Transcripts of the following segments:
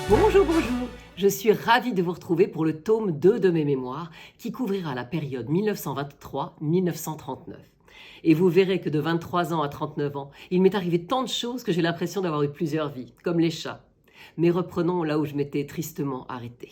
Bonjour, bonjour. Je suis ravie de vous retrouver pour le tome 2 de mes mémoires qui couvrira la période 1923-1939. Et vous verrez que de 23 ans à 39 ans, il m'est arrivé tant de choses que j'ai l'impression d'avoir eu plusieurs vies, comme les chats. Mais reprenons là où je m'étais tristement arrêtée.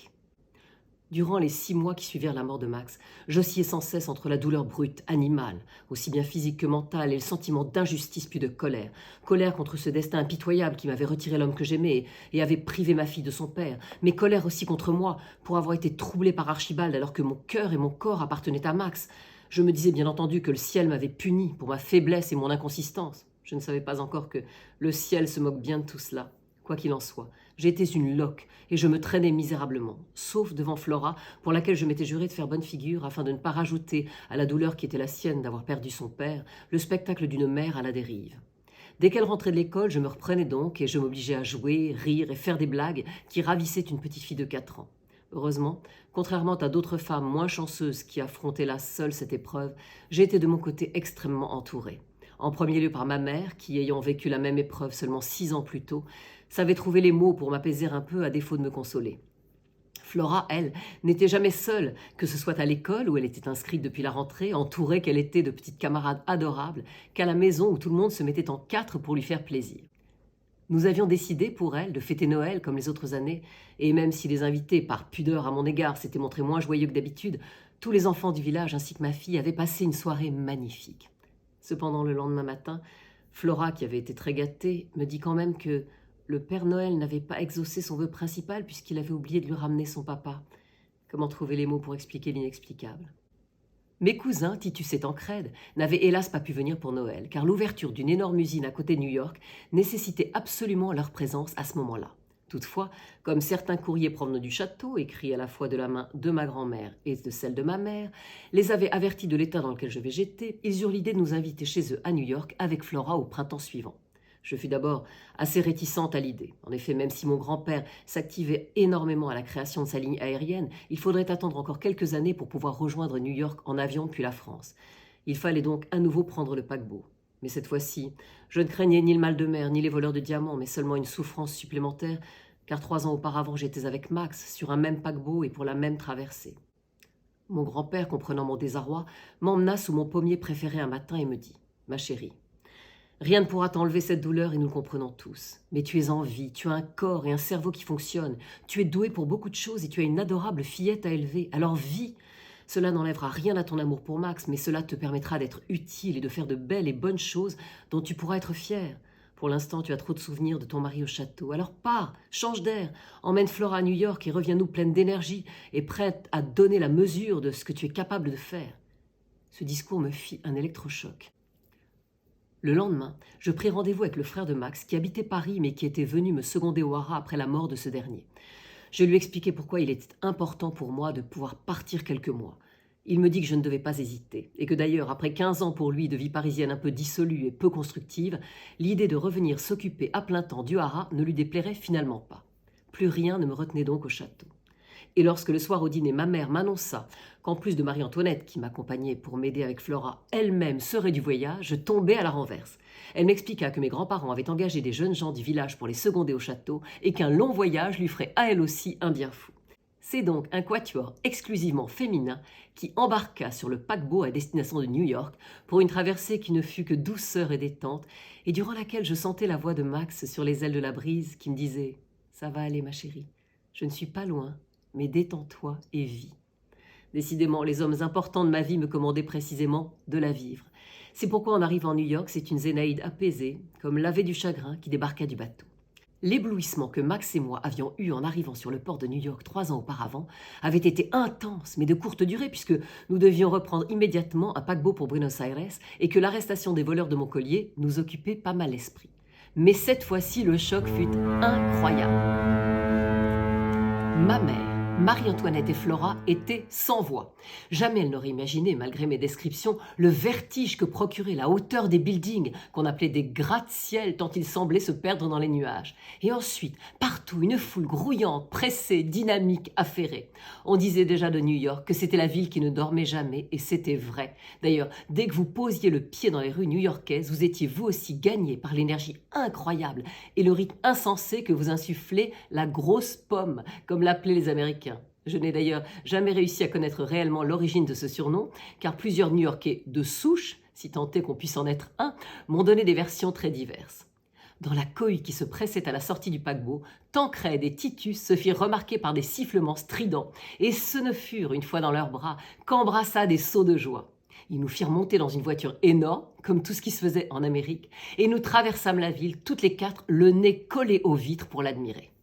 Durant les 6 mois qui suivirent la mort de Max, j'oscillais sans cesse entre la douleur brute, animale, aussi bien physique que mentale, et le sentiment d'injustice puis de colère. Colère contre ce destin impitoyable qui m'avait retiré l'homme que j'aimais et avait privé ma fille de son père, mais colère aussi contre moi pour avoir été troublée par Archibald alors que mon cœur et mon corps appartenaient à Max. Je me disais bien entendu que le ciel m'avait puni pour ma faiblesse et mon inconsistance. Je ne savais pas encore que le ciel se moque bien de tout cela. Quoi qu'il en soit, j'étais une loque et je me traînais misérablement, sauf devant Flora, pour laquelle je m'étais juré de faire bonne figure afin de ne pas rajouter à la douleur qui était la sienne d'avoir perdu son père le spectacle d'une mère à la dérive. Dès qu'elle rentrait de l'école, je me reprenais donc et je m'obligeais à jouer, rire et faire des blagues qui ravissaient une petite fille de 4 ans. Heureusement, contrairement à d'autres femmes moins chanceuses qui affrontaient là seule cette épreuve, j'ai été de mon côté extrêmement entourée. En premier lieu par ma mère, qui, ayant vécu la même épreuve seulement 6 ans plus tôt, savait trouver les mots pour m'apaiser un peu à défaut de me consoler. Flora, elle, n'était jamais seule, que ce soit à l'école où elle était inscrite depuis la rentrée, entourée qu'elle était de petites camarades adorables, qu'à la maison où tout le monde se mettait en 4 pour lui faire plaisir. Nous avions décidé pour elle de fêter Noël comme les autres années, et même si les invités, par pudeur à mon égard, s'étaient montrés moins joyeux que d'habitude, tous les enfants du village ainsi que ma fille avaient passé une soirée magnifique. Cependant, le lendemain matin, Flora, qui avait été très gâtée, me dit quand même que le Père Noël n'avait pas exaucé son vœu principal puisqu'il avait oublié de lui ramener son papa. Comment trouver les mots pour expliquer l'inexplicable? Mes cousins, Titus et Tancred, n'avaient hélas pas pu venir pour Noël, car l'ouverture d'une énorme usine à côté de New York nécessitait absolument leur présence à ce moment-là. Toutefois, comme certains courriers provenant du château, écrits à la fois de la main de ma grand-mère et de celle de ma mère, les avaient avertis de l'état dans lequel je végétais, ils eurent l'idée de nous inviter chez eux à New York avec Flora au printemps suivant. Je fus d'abord assez réticente à l'idée. En effet, même si mon grand-père s'activait énormément à la création de sa ligne aérienne, il faudrait attendre encore quelques années pour pouvoir rejoindre New York en avion puis la France. Il fallait donc à nouveau prendre le paquebot. Mais cette fois-ci, je ne craignais ni le mal de mer, ni les voleurs de diamants, mais seulement une souffrance supplémentaire, car 3 ans auparavant j'étais avec Max sur un même paquebot et pour la même traversée. Mon grand-père, comprenant mon désarroi, m'emmena sous mon pommier préféré un matin et me dit « Ma chérie, rien ne pourra t'enlever cette douleur et nous le comprenons tous. Mais tu es en vie, tu as un corps et un cerveau qui fonctionnent, tu es doué pour beaucoup de choses et tu as une adorable fillette à élever. Alors vis. Cela n'enlèvera rien à ton amour pour Max, mais cela te permettra d'être utile et de faire de belles et bonnes choses dont tu pourras être fier. Pour l'instant, tu as trop de souvenirs de ton mari au château. Alors pars, change d'air, emmène Flora à New York et reviens-nous pleine d'énergie et prête à donner la mesure de ce que tu es capable de faire. » Ce discours me fit un électrochoc. Le lendemain, je pris rendez-vous avec le frère de Max qui habitait Paris mais qui était venu me seconder au haras après la mort de ce dernier. Je lui expliquai pourquoi il était important pour moi de pouvoir partir quelques mois. Il me dit que je ne devais pas hésiter et que d'ailleurs, après 15 ans pour lui de vie parisienne un peu dissolue et peu constructive, l'idée de revenir s'occuper à plein temps du haras ne lui déplairait finalement pas. Plus rien ne me retenait donc au château. Et lorsque le soir au dîner, ma mère m'annonça qu'en plus de Marie-Antoinette, qui m'accompagnait pour m'aider avec Flora, elle-même serait du voyage, je tombais à la renverse. Elle m'expliqua que mes grands-parents avaient engagé des jeunes gens du village pour les seconder au château et qu'un long voyage lui ferait à elle aussi un bien fou. C'est donc un quatuor exclusivement féminin qui embarqua sur le paquebot à destination de New York pour une traversée qui ne fut que douceur et détente et durant laquelle je sentais la voix de Max sur les ailes de la brise qui me disait « Ça va aller ma chérie, je ne suis pas loin. Mais détends-toi et vis. » Décidément, les hommes importants de ma vie me commandaient précisément de la vivre. C'est pourquoi en arrivant à New York, c'est une Zénaïde apaisée, comme lavée du chagrin, qui débarqua du bateau. L'éblouissement que Max et moi avions eu en arrivant sur le port de New York 3 ans auparavant avait été intense, mais de courte durée, puisque nous devions reprendre immédiatement un paquebot pour Buenos Aires et que l'arrestation des voleurs de mon collier nous occupait pas mal l'esprit. Mais cette fois-ci, le choc fut incroyable. Ma mère, Marie-Antoinette et Flora étaient sans voix. Jamais elles n'auraient imaginé, malgré mes descriptions, le vertige que procurait la hauteur des buildings, qu'on appelait des gratte-ciel tant ils semblaient se perdre dans les nuages. Et ensuite, partout, une foule grouillante, pressée, dynamique, affairée. On disait déjà de New York que c'était la ville qui ne dormait jamais, et c'était vrai. D'ailleurs, dès que vous posiez le pied dans les rues new-yorkaises, vous étiez vous aussi gagné par l'énergie incroyable et le rythme insensé que vous insufflait la grosse pomme, comme l'appelaient les Américains. Je n'ai d'ailleurs jamais réussi à connaître réellement l'origine de ce surnom, car plusieurs New-Yorkais de souche, si tant est qu'on puisse en être un, m'ont donné des versions très diverses. Dans la cohue qui se pressait à la sortie du paquebot, Tancrède et Titus se firent remarquer par des sifflements stridents, et ce ne furent, une fois dans leurs bras, qu'embrassades et sauts de joie. Ils nous firent monter dans une voiture énorme, comme tout ce qui se faisait en Amérique, et nous traversâmes la ville, toutes les quatre, le nez collé aux vitres pour l'admirer.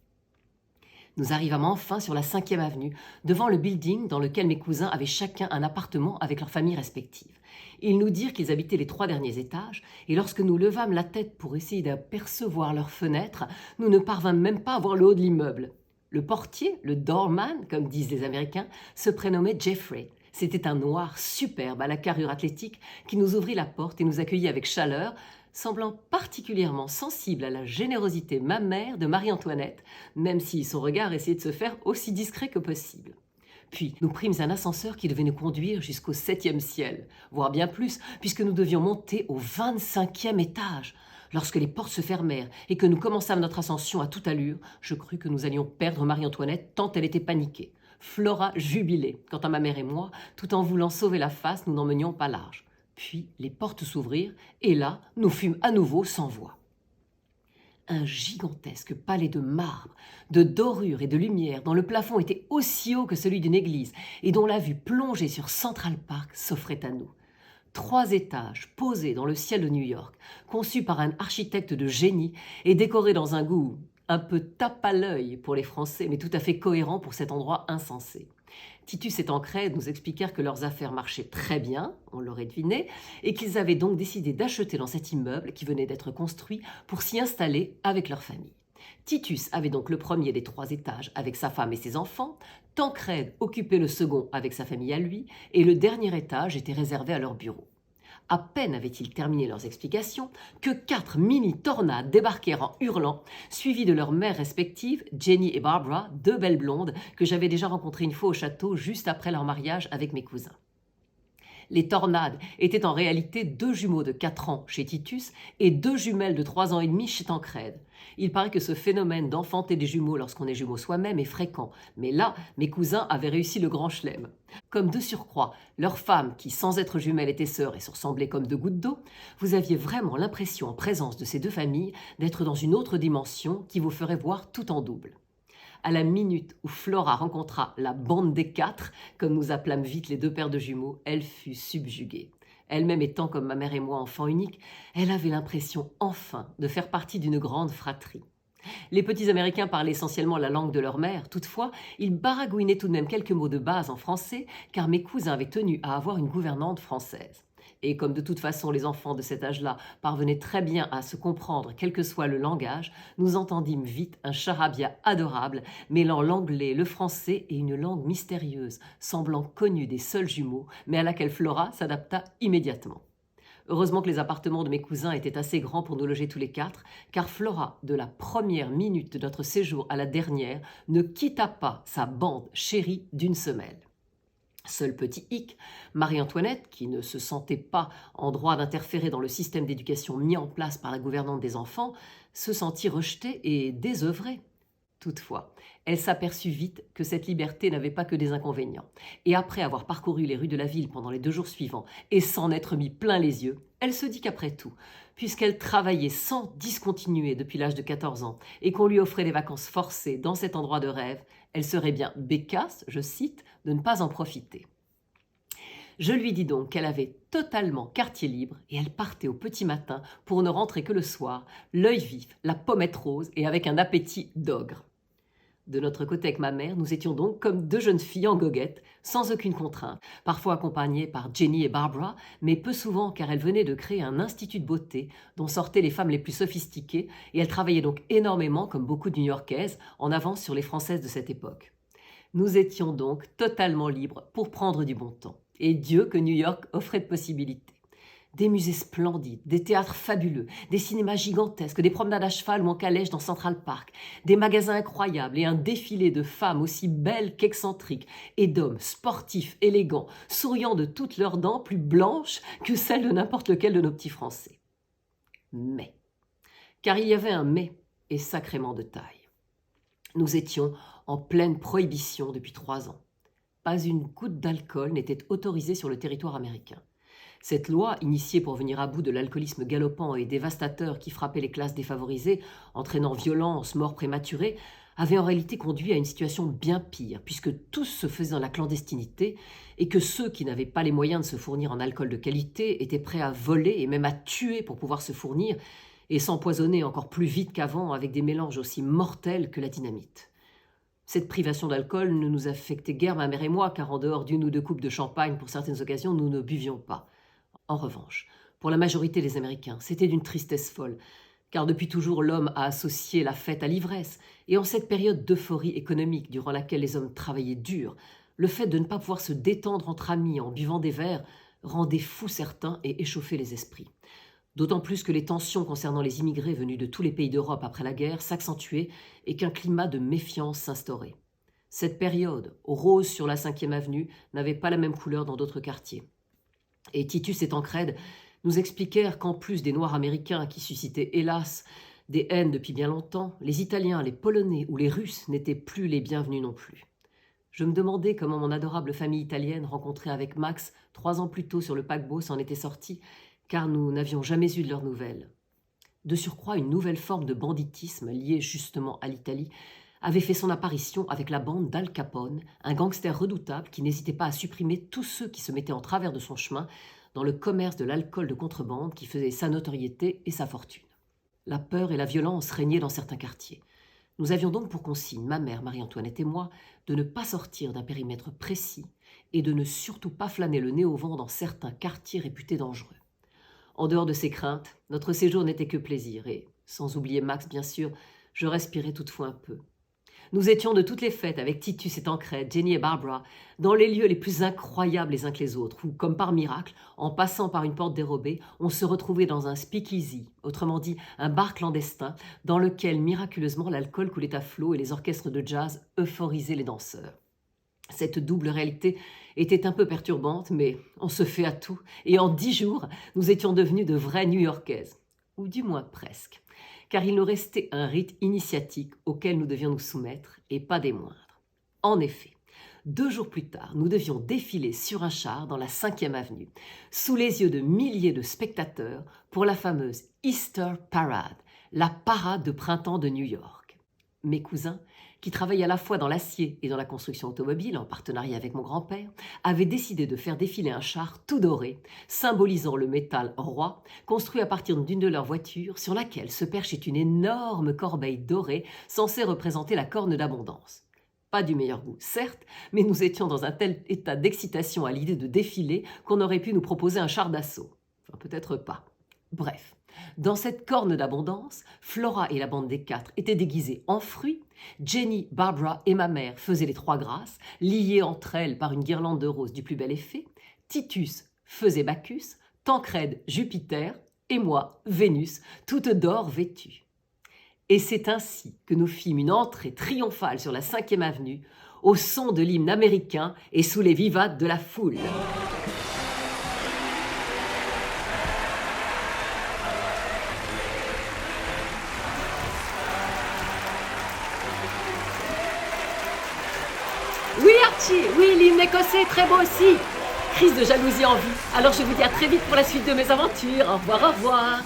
Nous arrivâmes enfin sur la 5e avenue, devant le building dans lequel mes cousins avaient chacun un appartement avec leurs familles respectives. Ils nous dirent qu'ils habitaient les 3 derniers étages, et lorsque nous levâmes la tête pour essayer d'apercevoir leurs fenêtres, nous ne parvînmes même pas à voir le haut de l'immeuble. Le portier, le doorman, comme disent les Américains, se prénommait Jeffrey. C'était un noir superbe à la carrure athlétique qui nous ouvrit la porte et nous accueillit avec chaleur, semblant particulièrement sensible à la générosité mammaire de Marie-Antoinette, même si son regard essayait de se faire aussi discret que possible. Puis, nous prîmes un ascenseur qui devait nous conduire jusqu'au 7e ciel, voire bien plus, puisque nous devions monter au 25e étage. Lorsque les portes se fermèrent et que nous commençâmes notre ascension à toute allure, je crus que nous allions perdre Marie-Antoinette tant elle était paniquée. Flora jubilait. Quant à ma mère et moi, tout en voulant sauver la face, nous n'en menions pas large. Puis les portes s'ouvrirent, et là, nous fûmes à nouveau sans voix. Un gigantesque palais de marbre, de dorure et de lumière, dont le plafond était aussi haut que celui d'une église, et dont la vue plongée sur Central Park s'offrait à nous. 3 étages posés dans le ciel de New York, conçus par un architecte de génie et décorés dans un goût un peu tape à l'œil pour les Français, mais tout à fait cohérent pour cet endroit insensé. Titus et Tancrède nous expliquèrent que leurs affaires marchaient très bien, on l'aurait deviné, et qu'ils avaient donc décidé d'acheter dans cet immeuble qui venait d'être construit pour s'y installer avec leur famille. Titus avait donc le premier des 3 étages avec sa femme et ses enfants, Tancrède occupait le second avec sa famille à lui, et le dernier étage était réservé à leur bureau. À peine avaient-ils terminé leurs explications que 4 mini-tornades débarquèrent en hurlant, suivis de leurs mères respectives, Jenny et Barbara, 2 belles blondes que j'avais déjà rencontrées une fois au château juste après leur mariage avec mes cousins. Les tornades étaient en réalité 2 jumeaux de 4 ans chez Titus et 2 jumelles de 3 ans et demi chez Tancrède. Il paraît que ce phénomène d'enfanter des jumeaux lorsqu'on est jumeau soi-même est fréquent, mais là, mes cousins avaient réussi le grand chelem. Comme de surcroît, leurs femmes, qui sans être jumelles étaient sœurs et se ressemblaient comme 2 gouttes d'eau, vous aviez vraiment l'impression en présence de ces 2 familles d'être dans une autre dimension qui vous ferait voir tout en double. À la minute où Flora rencontra la bande des 4, comme nous appelâmes vite les 2 paires de jumeaux, elle fut subjuguée. Elle-même étant comme ma mère et moi enfant unique, elle avait l'impression enfin de faire partie d'une grande fratrie. Les petits Américains parlaient essentiellement la langue de leur mère, toutefois, ils baragouinaient tout de même quelques mots de base en français, car mes cousins avaient tenu à avoir une gouvernante française. Et comme de toute façon les enfants de cet âge-là parvenaient très bien à se comprendre quel que soit le langage, nous entendîmes vite un charabia adorable, mêlant l'anglais, le français et une langue mystérieuse, semblant connue des seuls jumeaux, mais à laquelle Flora s'adapta immédiatement. Heureusement que les appartements de mes cousins étaient assez grands pour nous loger tous les 4, car Flora, de la première minute de notre séjour à la dernière, ne quitta pas sa bande chérie d'une semelle. Seul petit hic, Marie-Antoinette, qui ne se sentait pas en droit d'interférer dans le système d'éducation mis en place par la gouvernante des enfants, se sentit rejetée et désœuvrée. Toutefois, elle s'aperçut vite que cette liberté n'avait pas que des inconvénients. Et après avoir parcouru les rues de la ville pendant les 2 jours suivants et s'en être mis plein les yeux, elle se dit qu'après tout, puisqu'elle travaillait sans discontinuer depuis l'âge de 14 ans et qu'on lui offrait des vacances forcées dans cet endroit de rêve, elle serait bien bécasse, je cite, de ne pas en profiter. Je lui dis donc qu'elle avait totalement quartier libre et elle partait au petit matin pour ne rentrer que le soir, l'œil vif, la pommette rose et avec un appétit d'ogre. De notre côté avec ma mère, nous étions donc comme 2 jeunes filles en goguette, sans aucune contrainte, parfois accompagnées par Jenny et Barbara, mais peu souvent car elles venaient de créer un institut de beauté dont sortaient les femmes les plus sophistiquées et elles travaillaient donc énormément, comme beaucoup de New-Yorkaises, en avance sur les Françaises de cette époque. Nous étions donc totalement libres pour prendre du bon temps. Et Dieu que New York offrait de possibilités. Des musées splendides, des théâtres fabuleux, des cinémas gigantesques, des promenades à cheval ou en calèche dans Central Park, des magasins incroyables et un défilé de femmes aussi belles qu'excentriques et d'hommes sportifs, élégants, souriant de toutes leurs dents plus blanches que celles de n'importe lequel de nos petits Français. Mais, car il y avait un mais, et sacrément de taille. Nous étions en pleine prohibition depuis 3 ans. Pas une goutte d'alcool n'était autorisée sur le territoire américain. Cette loi, initiée pour venir à bout de l'alcoolisme galopant et dévastateur qui frappait les classes défavorisées, entraînant violence, morts prématurées, avait en réalité conduit à une situation bien pire, puisque tous se faisaient dans la clandestinité et que ceux qui n'avaient pas les moyens de se fournir en alcool de qualité étaient prêts à voler et même à tuer pour pouvoir se fournir et s'empoisonner encore plus vite qu'avant avec des mélanges aussi mortels que la dynamite. Cette privation d'alcool ne nous affectait guère ma mère et moi, car en dehors d'une ou deux coupes de champagne pour certaines occasions, nous ne buvions pas. En revanche, pour la majorité des Américains, c'était d'une tristesse folle, car depuis toujours l'homme a associé la fête à l'ivresse, et en cette période d'euphorie économique durant laquelle les hommes travaillaient dur, le fait de ne pas pouvoir se détendre entre amis en buvant des verres rendait fous certains et échauffait les esprits. D'autant plus que les tensions concernant les immigrés venus de tous les pays d'Europe après la guerre s'accentuaient et qu'un climat de méfiance s'instaurait. Cette période, rose sur la 5e avenue, n'avait pas la même couleur dans d'autres quartiers. Et Titus et Tancred nous expliquèrent qu'en plus des Noirs américains qui suscitaient, hélas, des haines depuis bien longtemps, les Italiens, les Polonais ou les Russes n'étaient plus les bienvenus non plus. Je me demandais comment mon adorable famille italienne, rencontrée avec Max 3 ans plus tôt sur le paquebot, s'en était sortie, car nous n'avions jamais eu de leurs nouvelles. De surcroît, une nouvelle forme de banditisme, liée justement à l'Italie, avait fait son apparition avec la bande d'Al Capone, un gangster redoutable qui n'hésitait pas à supprimer tous ceux qui se mettaient en travers de son chemin dans le commerce de l'alcool de contrebande qui faisait sa notoriété et sa fortune. La peur et la violence régnaient dans certains quartiers. Nous avions donc pour consigne, ma mère, Marie-Antoinette et moi, de ne pas sortir d'un périmètre précis et de ne surtout pas flâner le nez au vent dans certains quartiers réputés dangereux. En dehors de ces craintes, notre séjour n'était que plaisir et, sans oublier Max bien sûr, je respirais toutefois un peu. Nous étions de toutes les fêtes avec Titus et Tancred, Jenny et Barbara, dans les lieux les plus incroyables les uns que les autres, où, comme par miracle, en passant par une porte dérobée, on se retrouvait dans un speakeasy, autrement dit un bar clandestin, dans lequel miraculeusement l'alcool coulait à flot et les orchestres de jazz euphorisaient les danseurs. Cette double réalité était un peu perturbante, mais on se fait à tout, et en 10 jours, nous étions devenus de vraies New-Yorkaises, ou du moins presque, car il nous restait un rite initiatique auquel nous devions nous soumettre, et pas des moindres. En effet, 2 jours plus tard, nous devions défiler sur un char dans la 5e avenue, sous les yeux de milliers de spectateurs, pour la fameuse Easter Parade, la parade de printemps de New York. Mes cousins, qui travaillaient à la fois dans l'acier et dans la construction automobile, en partenariat avec mon grand-père, avaient décidé de faire défiler un char tout doré, symbolisant le métal roi, construit à partir d'une de leurs voitures, sur laquelle se perchait une énorme corbeille dorée censée représenter la corne d'abondance. Pas du meilleur goût, certes, mais nous étions dans un tel état d'excitation à l'idée de défiler qu'on aurait pu nous proposer un char d'assaut. Enfin, peut-être pas. Bref, dans cette corne d'abondance, Flora et la bande des 4 étaient déguisées en fruits, Jenny, Barbara et ma mère faisaient les 3 grâces, liées entre elles par une guirlande de roses du plus bel effet, Titus faisait Bacchus, Tancred Jupiter et moi Vénus, toute d'or vêtue. Et c'est ainsi que nous fîmes une entrée triomphale sur la 5e avenue, au son de l'hymne américain et sous les vivates de la foule. Oui Archie, oui l'hymne écossais est très beau aussi. Crise de jalousie en vue. Alors je vous dis à très vite pour la suite de mes aventures. Au revoir, au revoir.